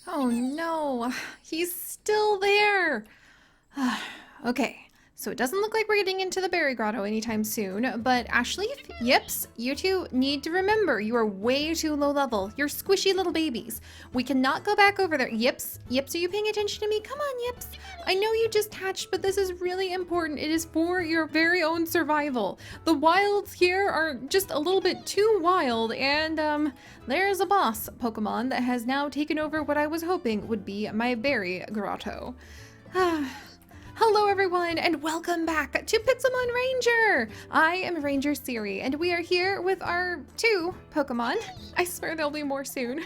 Oh no, he's still there. Okay, so it doesn't look like we're getting into the berry grotto anytime soon, but Ashley, Yips, you two need to remember you are way too low level. You're squishy little babies. We cannot go back over there. Yips, Yips, are you paying attention to me? Come on, Yips. I know you just hatched, but this is really important. It is for your very own survival. The wilds here are just a little bit too wild, and there's a boss Pokemon that has now taken over what I was hoping would be my berry grotto. Hello everyone and welcome back to Pixelmon Ranger! I am Ranger Seri and we are here with our two Pokemon. I swear there'll be more soon.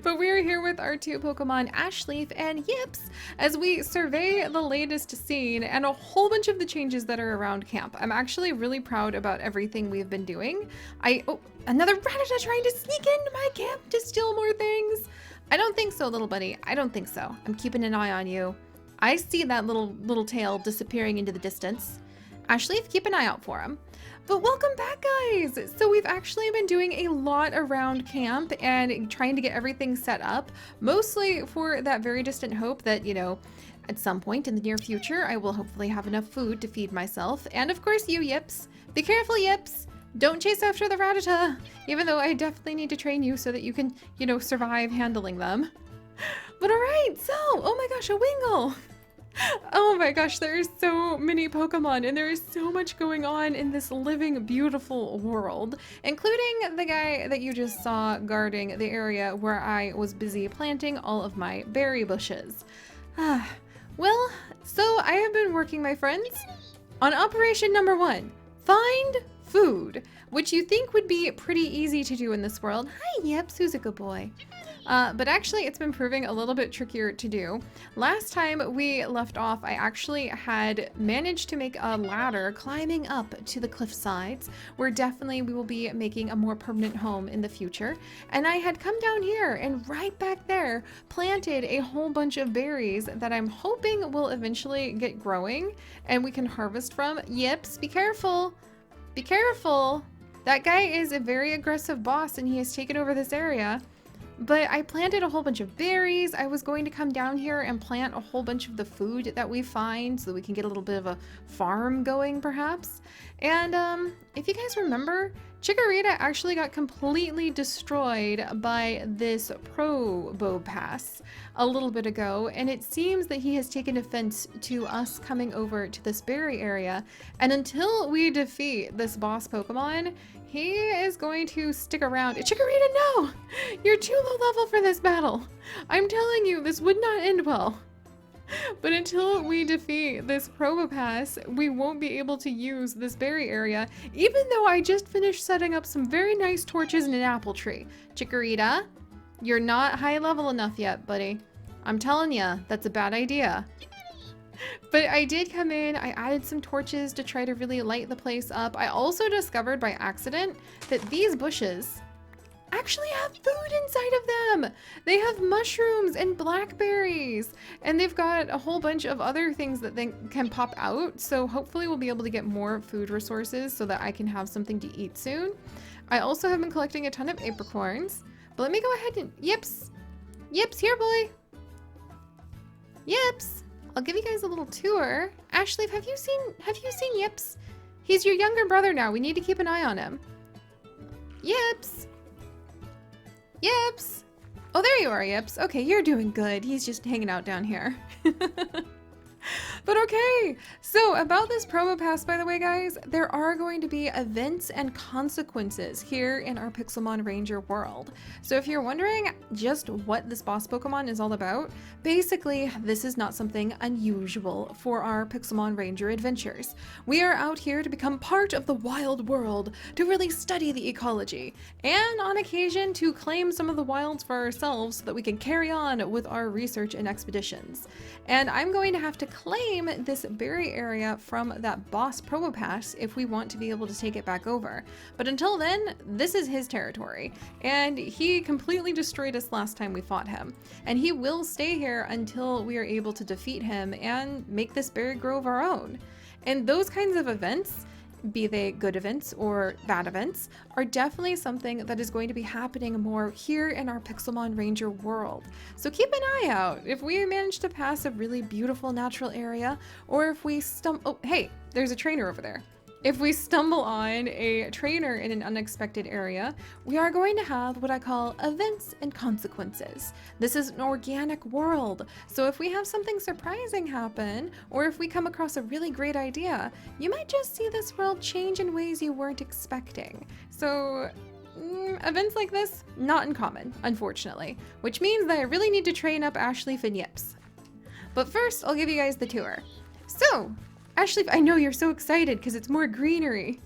But we are here with our two Pokemon, Ashleaf and Yips, as we survey the latest scene and a whole bunch of the changes that are around camp. I'm actually really proud about everything we've been doing. Oh, another Rattata trying to sneak into my camp to steal more things. I don't think so, little buddy. I don't think so. I'm keeping an eye on you. I see that little tail disappearing into the distance. Ashley, keep an eye out for him. But welcome back, guys! So we've actually been doing a lot around camp and trying to get everything set up, mostly for that very distant hope that, you know, at some point in the near future, I will hopefully have enough food to feed myself. And of course you, Yips. Be careful, Yips! Don't chase after the Rattata, even though I definitely need to train you so that you can, you know, survive handling them. But alright, so, oh my gosh, a Wingull! Oh my gosh, there are so many Pokemon and there is so much going on in this living, beautiful world, including the guy that you just saw guarding the area where I was busy planting all of my berry bushes. Well, so I have been working, my friends, on operation number 1, find food, which you think would be pretty easy to do in this world. Hi, Yips, who's a good boy? But actually it's been proving a little bit trickier to do. Last time we left off, I actually had managed to make a ladder climbing up to the cliff sides, where definitely we will be making a more permanent home in the future. And I had come down here and right back there planted a whole bunch of berries that I'm hoping will eventually get growing and we can harvest from. Yips, be careful! Be careful! That guy is a very aggressive boss and he has taken over this area. But I planted a whole bunch of berries. I was going to come down here and plant a whole bunch of the food that we find so that we can get a little bit of a farm going perhaps. And if you guys remember, Chikorita actually got completely destroyed by this Probopass a little bit ago, and it seems that he has taken offense to us coming over to this berry area. And until we defeat this boss Pokemon, he is going to stick around. Chikorita, no! You're too low level for this battle. I'm telling you, this would not end well. But until we defeat this Probopass, we won't be able to use this berry area, even though I just finished setting up some very nice torches in an apple tree. Chikorita, you're not high level enough yet, buddy. I'm telling ya, that's a bad idea. But I did come in, I added some torches to try to really light the place up. I also discovered by accident that these bushes actually have food inside of them. They have mushrooms and blackberries, and they've got a whole bunch of other things that they can pop out. So hopefully we'll be able to get more food resources so that I can have something to eat soon. I also have been collecting a ton of apricorns, but let me go ahead and, Yips, Yips, here boy. Yips. I'll give you guys a little tour. Ashley, have you seen Yips? He's your younger brother now. We need to keep an eye on him. Yips. Yips. Oh, there you are, Yips. Okay, you're doing good. He's just hanging out down here. But okay, so about this Probopass, by the way, guys, there are going to be events and consequences here in our Pixelmon Ranger world. So if you're wondering just what this boss Pokemon is all about, basically, this is not something unusual for our Pixelmon Ranger adventures. We are out here to become part of the wild world, to really study the ecology, and on occasion to claim some of the wilds for ourselves so that we can carry on with our research and expeditions. And I'm going to have to claim this berry area from that boss Probopass if we want to be able to take it back over. But until then, this is his territory, and he completely destroyed us last time we fought him. And he will stay here until we are able to defeat him and make this berry grove our own. And those kinds of events, be they good events or bad events, are definitely something that is going to be happening more here in our Pixelmon Ranger world. So keep an eye out. If we manage to pass a really beautiful natural area, or if we oh, hey, there's a trainer over there. If we stumble on a trainer in an unexpected area, we are going to have what I call events and consequences. This is an organic world, so if we have something surprising happen, or if we come across a really great idea, you might just see this world change in ways you weren't expecting. So events like this, not uncommon, unfortunately, which means that I really need to train up Ashleaf and Yips. But first, I'll give you guys the tour. So, Ashleaf, I know you're so excited because it's more greenery.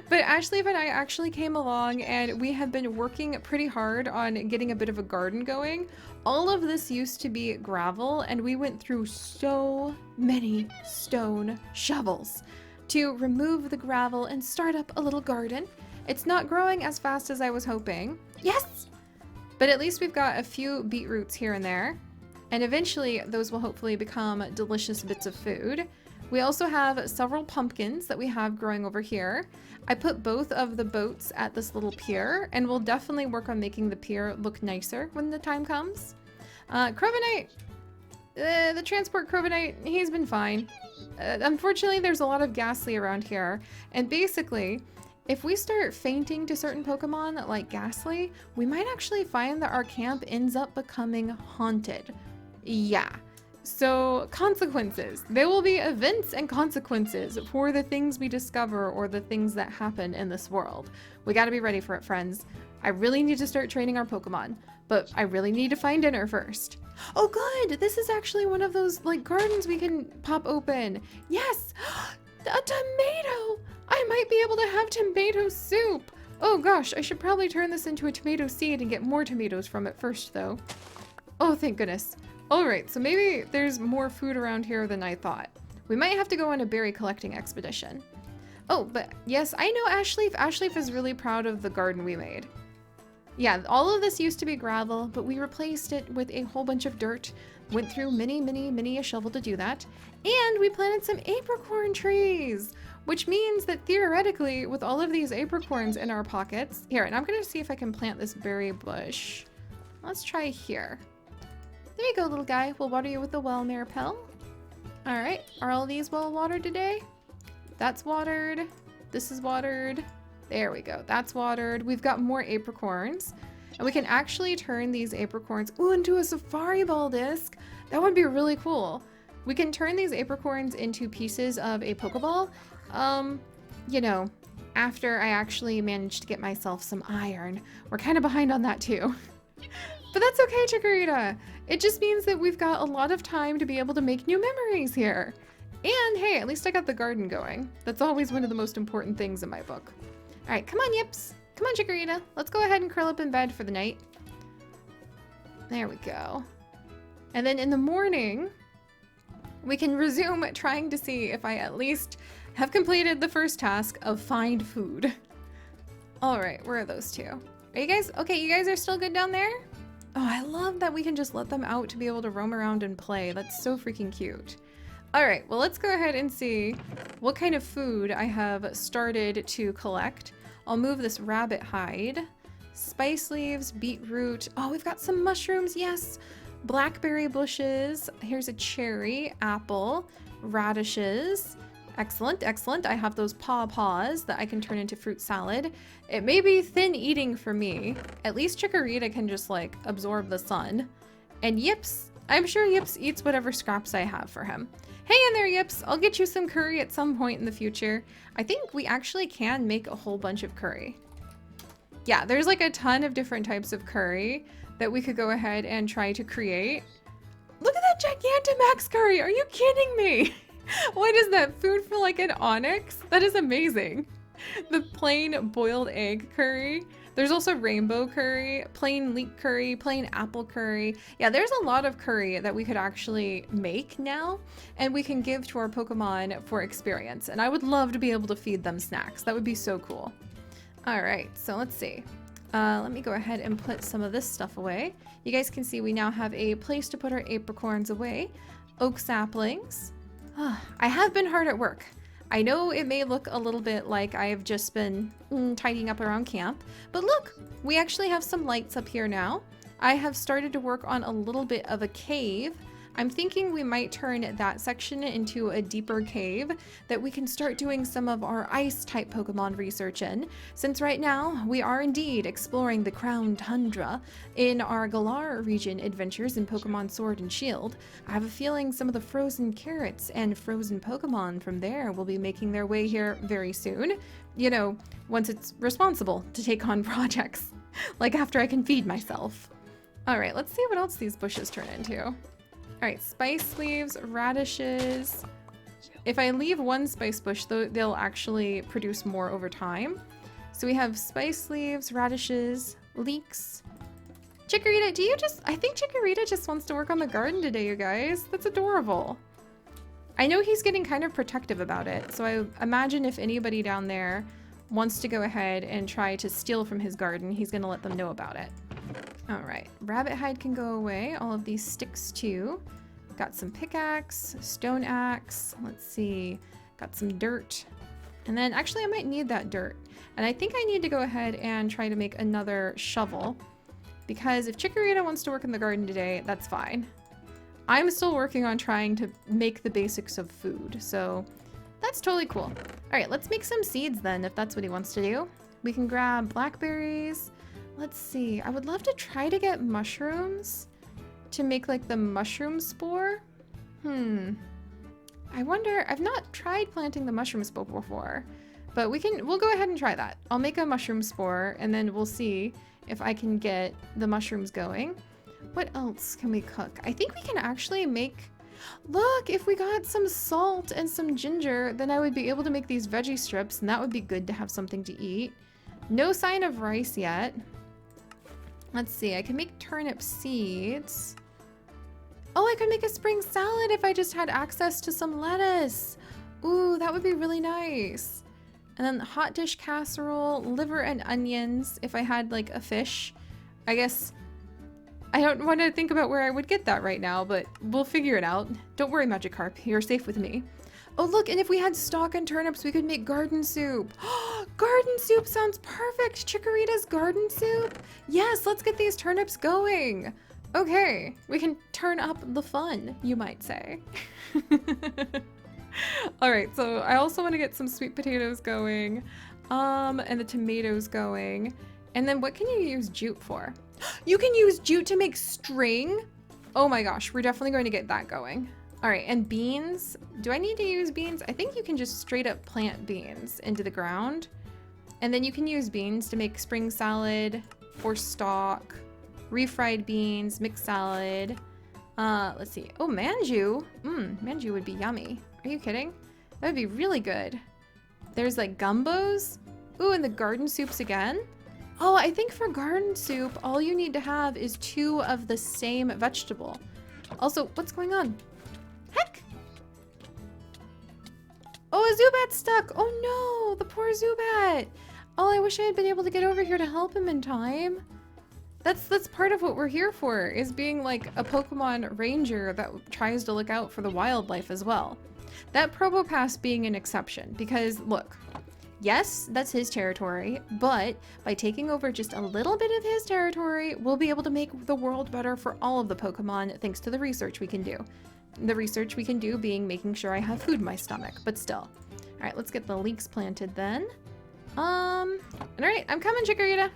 But Ashleaf and I actually came along and we have been working pretty hard on getting a bit of a garden going. All of this used to be gravel and we went through so many stone shovels to remove the gravel and start up a little garden. It's not growing as fast as I was hoping. Yes! But at least we've got a few beetroots here and there. And eventually those will hopefully become delicious bits of food. We also have several pumpkins that we have growing over here. I put both of the boats at this little pier, and we'll definitely work on making the pier look nicer when the time comes. Crovenite, the transport Crovenite, he's been fine. Unfortunately, there's a lot of Ghastly around here, and basically, if we start fainting to certain Pokemon like Ghastly, we might actually find that our camp ends up becoming haunted. Yeah. So, consequences. There will be events and consequences for the things we discover or the things that happen in this world. We gotta be ready for it, friends. I really need to start training our Pokemon, but I really need to find dinner first. Oh good! This is actually one of those, like, gardens we can pop open. Yes! A tomato! I might be able to have tomato soup! Oh gosh, I should probably turn this into a tomato seed and get more tomatoes from it first, though. Oh, thank goodness. Alright, so maybe there's more food around here than I thought. We might have to go on a berry collecting expedition. Oh, but yes, I know Ashleaf. Ashleaf is really proud of the garden we made. Yeah, all of this used to be gravel, but we replaced it with a whole bunch of dirt. Went through many a shovel to do that. And we planted some apricorn trees, which means that theoretically, with all of these apricorns in our pockets... Here, and I'm going to see if I can plant this berry bush. Let's try here. There you go, little guy. We'll water you with the well, Maripel. Alright, are all these well watered today? That's watered. This is watered. There we go. That's watered. We've got more apricorns. And we can actually turn these apricorns into a safari ball disc. That would be really cool. We can turn these apricorns into pieces of a Pokeball. You know, after I actually managed to get myself some iron. We're kind of behind on that too. But that's okay, Chikorita. It just means that we've got a lot of time to be able to make new memories here. And hey, at least I got the garden going. That's always one of the most important things in my book. All right, come on, Yips. Come on, Chikorita. Let's go ahead and curl up in bed for the night. There we go. And then in the morning, we can resume trying to see if I at least have completed the first task of find food. All right, where are those two? Are you guys, okay, you guys are still good down there? Oh, I love that we can just let them out to be able to roam around and play. That's so freaking cute. All right, well, let's go ahead and see what kind of food I have started to collect. I'll move this rabbit hide. Spice leaves, beetroot. Oh, we've got some mushrooms, yes. Blackberry bushes. Here's a cherry, apple, radishes. Excellent, excellent. I have those pawpaws that I can turn into fruit salad. It may be thin eating for me. At least Chikorita can just, like, absorb the sun. And Yips, I'm sure Yips eats whatever scraps I have for him. Hey in there, Yips. I'll get you some curry at some point in the future. I think we actually can make a whole bunch of curry. Yeah, there's like a ton of different types of curry that we could go ahead and try to create. Look at that Gigantamax curry. Are you kidding me? What is that? Food for like an onyx? That is amazing. The plain boiled egg curry. There's also rainbow curry, plain leek curry, plain apple curry. Yeah, there's a lot of curry that we could actually make now, and we can give to our Pokemon for experience. And I would love to be able to feed them snacks. That would be so cool. All right, so let's see. Let me go ahead and put some of this stuff away. You guys can see we now have a place to put our apricorns away. Oak saplings. I have been hard at work. I know it may look a little bit like I've just been tidying up around camp, but look, we actually have some lights up here now. I have started to work on a little bit of a cave. I'm thinking we might turn that section into a deeper cave that we can start doing some of our ice type Pokemon research in, since right now we are indeed exploring the Crown Tundra in our Galar region adventures in Pokemon Sword and Shield. I have a feeling some of the frozen carrots and frozen Pokemon from there will be making their way here very soon. You know, once it's responsible to take on projects, like after I can feed myself. All right, let's see what else these bushes turn into. All right, spice leaves, radishes. If I leave one spice bush, they'll actually produce more over time. So we have spice leaves, radishes, leeks. Chikorita, I think Chikorita just wants to work on the garden today, you guys. That's adorable. I know he's getting kind of protective about it, so I imagine if anybody down there wants to go ahead and try to steal from his garden, he's gonna let them know about it. All right, rabbit hide can go away. All of these sticks too. Got some pickaxe, stone axe. Let's see, got some dirt. And then actually I might need that dirt. And I think I need to go ahead and try to make another shovel, because if Chikorita wants to work in the garden today, that's fine. I'm still working on trying to make the basics of food, so that's totally cool. All right, let's make some seeds then, if that's what he wants to do. We can grab blackberries. Let's see, I would love to try to get mushrooms to make like the mushroom spore. I wonder, I've not tried planting the mushroom spore before, but we'll go ahead and try that. I'll make a mushroom spore and then we'll see if I can get the mushrooms going. What else can we cook? I think we can actually make, look, if we got some salt and some ginger, then I would be able to make these veggie strips, and that would be good to have something to eat. No sign of rice yet. Let's see, I can make turnip seeds. Oh, I could make a spring salad if I just had access to some lettuce. Ooh, that would be really nice. And then hot dish casserole, liver and onions if I had like a fish. I guess I don't want to think about where I would get that right now, but we'll figure it out. Don't worry, Magikarp, you're safe with me. Oh look, and if we had stock and turnips, we could make garden soup. Garden soup sounds perfect. Chikorita's garden soup. Yes, let's get these turnips going. Okay, we can turn up the fun, you might say. All right, so I also want to get some sweet potatoes going, and the tomatoes going. And then what can you use jute for? You can use jute to make string. Oh my gosh, we're definitely going to get that going. All right, and beans. Do I need to use beans? I think you can just straight up plant beans into the ground. And then you can use beans to make spring salad or stock, refried beans, mixed salad. Let's see. Oh, manju. Manju would be yummy. Are you kidding? That would be really good. There's like gumbos. Ooh, and the garden soups again. Oh, I think for garden soup, all you need to have is 2 of the same vegetable. Also, what's going on? Heck! Oh, a Zubat's stuck! Oh no, the poor Zubat! Oh, I wish I had been able to get over here to help him in time. That's part of what we're here for, is being like a Pokemon ranger that tries to look out for the wildlife as well. That Probopass being an exception, because look, yes, that's his territory, but by taking over just a little bit of his territory, we'll be able to make the world better for all of the Pokemon thanks to the research we can do. The research we can do being making sure I have food in my stomach, but still. All right, let's get the leeks planted then. All right, I'm coming, Chikorita.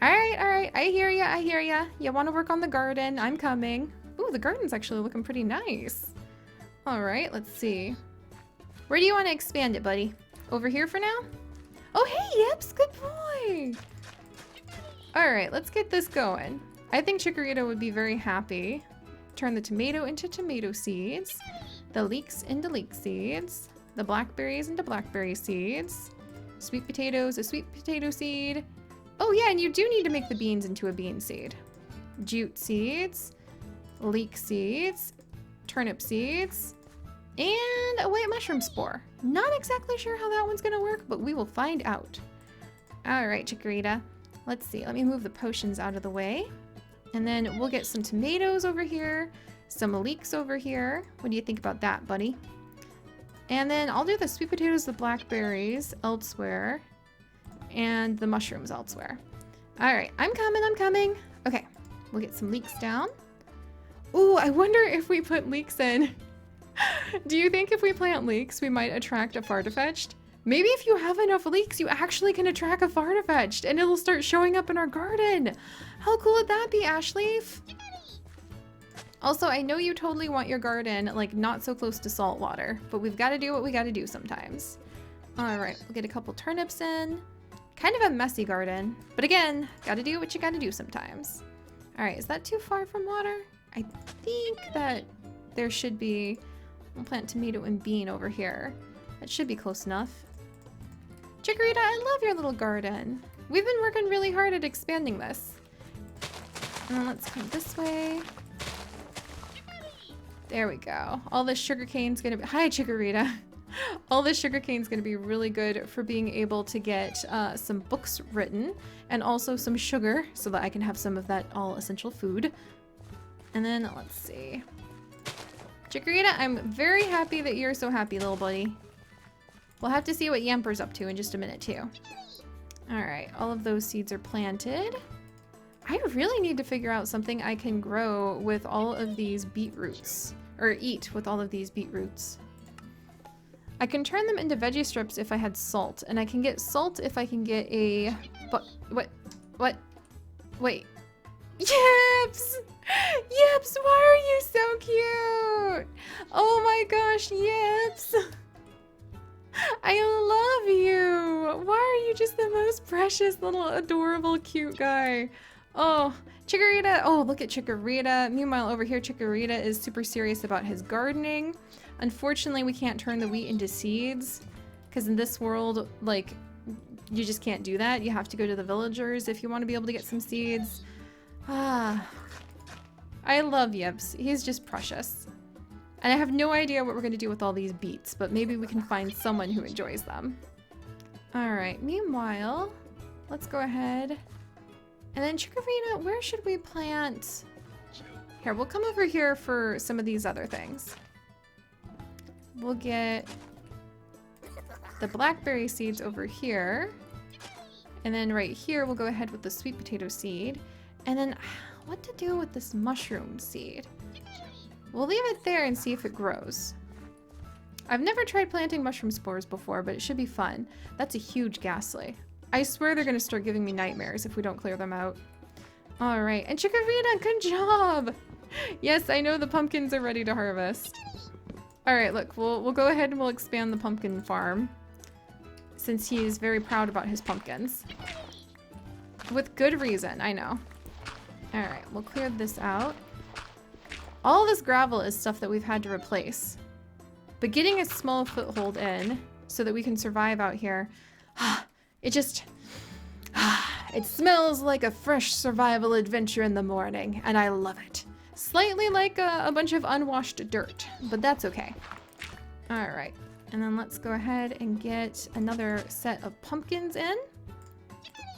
All right, I hear ya. You want to work on the garden? I'm coming. Ooh, the garden's actually looking pretty nice. All right, let's see. Where do you want to expand it, buddy? Over here for now? Oh, hey, Yips, good boy. All right, let's get this going. I think Chikorita would be very happy. Turn the tomato into tomato seeds, the leeks into leek seeds, the blackberries into blackberry seeds, sweet potatoes, a sweet potato seed. Oh yeah, and you do need to make the beans into a bean seed. Jute seeds, leek seeds, turnip seeds, and a white mushroom spore. Not exactly sure how that one's gonna work, but we will find out. All right, Chikorita. Let's see, let me move the potions out of the way. And then we'll get some tomatoes over here, some leeks over here. What do you think about that, buddy? And then I'll do the sweet potatoes, the blackberries elsewhere, and the mushrooms elsewhere. All right, I'm coming. Okay, we'll get some leeks down. Ooh, I wonder if we put leeks in. Do you think if we plant leeks, we might attract a fartifetched? Maybe if you have enough leeks, you actually can attract a fartifetched and it'll start showing up in our garden. How cool would that be, Ashleaf? Also, I know you totally want your garden like not so close to salt water, but we've got to do what we got to do sometimes. All right, we'll get a couple turnips in. Kind of a messy garden, but again, got to do what you got to do sometimes. All right, is that too far from water? I think that there should be. We'll plant tomato and bean over here. That should be close enough. Chikorita, I love your little garden. We've been working really hard at expanding this. And then let's come this way. There we go. All this sugarcane's gonna be, hi Chikorita. All this sugarcane's gonna be really good for being able to get some books written and also some sugar so that I can have some of that all essential food. And then let's see. Chikorita, I'm very happy that you're so happy, little buddy. We'll have to see what Yamper's up to in just a minute too. All right, all of those seeds are planted. I really need to figure out something I can grow with all of these beetroots, or eat with all of these beetroots. I can turn them into veggie strips if I had salt, and I can get salt if I can get a, what? Wait. Yips! Yips, why are you so cute? Oh my gosh, Yips! I love you! Why are you just the most precious little adorable cute guy? Oh, Chikorita! Oh, look at Chikorita. Meanwhile, over here, Chikorita is super serious about his gardening. Unfortunately, we can't turn the wheat into seeds, because in this world, like, you just can't do that. You have to go to the villagers if you want to be able to get some seeds. Ah, I love Yips. He's just precious. And I have no idea what we're going to do with all these beets, but maybe we can find someone who enjoys them. Alright, meanwhile, let's go ahead. And then Chikorita, where should we plant? Here, we'll come over here for some of these other things. We'll get the blackberry seeds over here. And then right here, we'll go ahead with the sweet potato seed. And then what to do with this mushroom seed? We'll leave it there and see if it grows. I've never tried planting mushroom spores before, but it should be fun. That's a huge ghastly. I swear they're gonna start giving me nightmares if we don't clear them out. All right, and Chikorita, good job! Yes, I know the pumpkins are ready to harvest. All right, look, we'll go ahead and we'll expand the pumpkin farm since he is very proud about his pumpkins. With good reason, I know. All right, we'll clear this out. All this gravel is stuff that we've had to replace. But getting a small foothold in so that we can survive out here, it smells like a fresh survival adventure in the morning, and I love it. Slightly like a bunch of unwashed dirt, but that's okay. All right, and then let's go ahead and get another set of pumpkins in.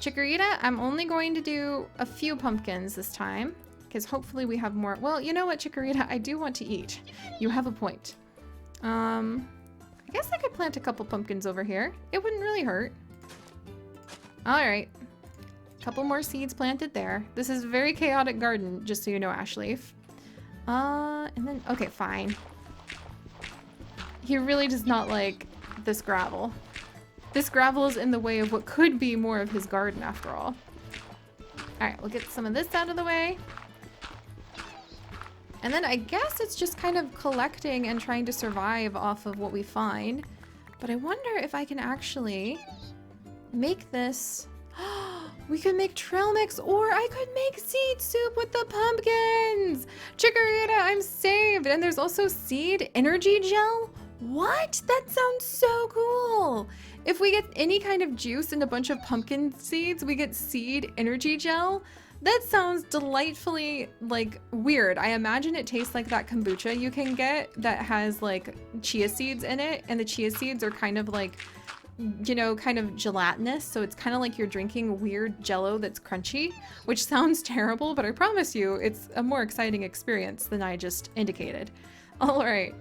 Chikorita, I'm only going to do a few pumpkins this time, because hopefully we have more. Well, you know what, Chikorita, I do want to eat. You have a point. I guess I could plant a couple pumpkins over here. It wouldn't really hurt. All right. Couple more seeds planted there. This is a very chaotic garden, just so you know, Ashleaf. And then, okay, fine. He really does not like this gravel. This gravel is in the way of what could be more of his garden after all. All right, we'll get some of this out of the way. And then I guess it's just kind of collecting and trying to survive off of what we find. But I wonder if I can actually make this. We could make trail mix, or I could make seed soup with the pumpkins. Chikorita, I'm saved. And there's also seed energy gel. What? That sounds so cool. If we get any kind of juice and a bunch of pumpkin seeds, we get seed energy gel. That sounds delightfully, like, weird. I imagine it tastes like that kombucha you can get that has, like, chia seeds in it, and the chia seeds are kind of like, you know, kind of gelatinous, so it's kind of like you're drinking weird jello that's crunchy, which sounds terrible, but I promise you, it's a more exciting experience than I just indicated. All right,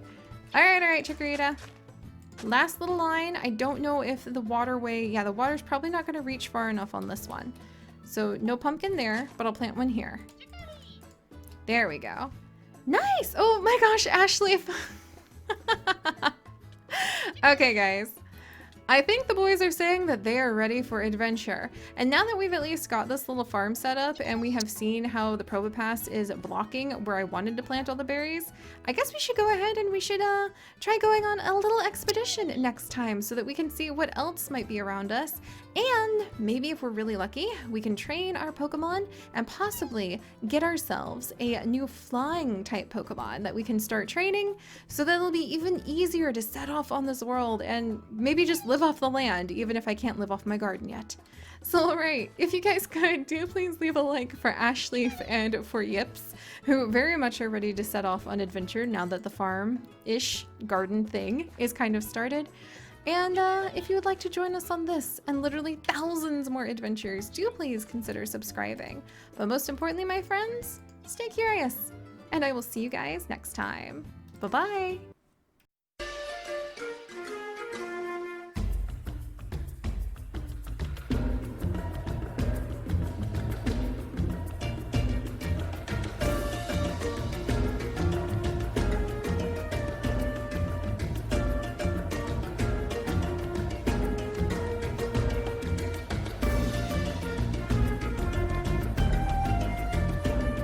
Chikorita. Last little line. I don't know if the waterway, yeah, the water's probably not going to reach far enough on this one. So no pumpkin there, but I'll plant one here. There we go. Nice! Oh my gosh, Ashley. Okay, guys. I think the boys are saying that they are ready for adventure. And now that we've at least got this little farm set up and we have seen how the Probopass is blocking where I wanted to plant all the berries, I guess we should go ahead and we should try going on a little expedition next time so that we can see what else might be around us. And maybe if we're really lucky, we can train our Pokemon and possibly get ourselves a new flying type Pokemon that we can start training so that it'll be even easier to set off on this world and maybe just live off the land, even if I can't live off my garden yet. So alright, if you guys could, do please leave a like for Ashleaf and for Yips, who very much are ready to set off on adventure now that the farm-ish garden thing is kind of started. And if you would like to join us on this and literally thousands more adventures, do please consider subscribing. But most importantly, my friends, stay curious. And I will see you guys next time. Bye-bye.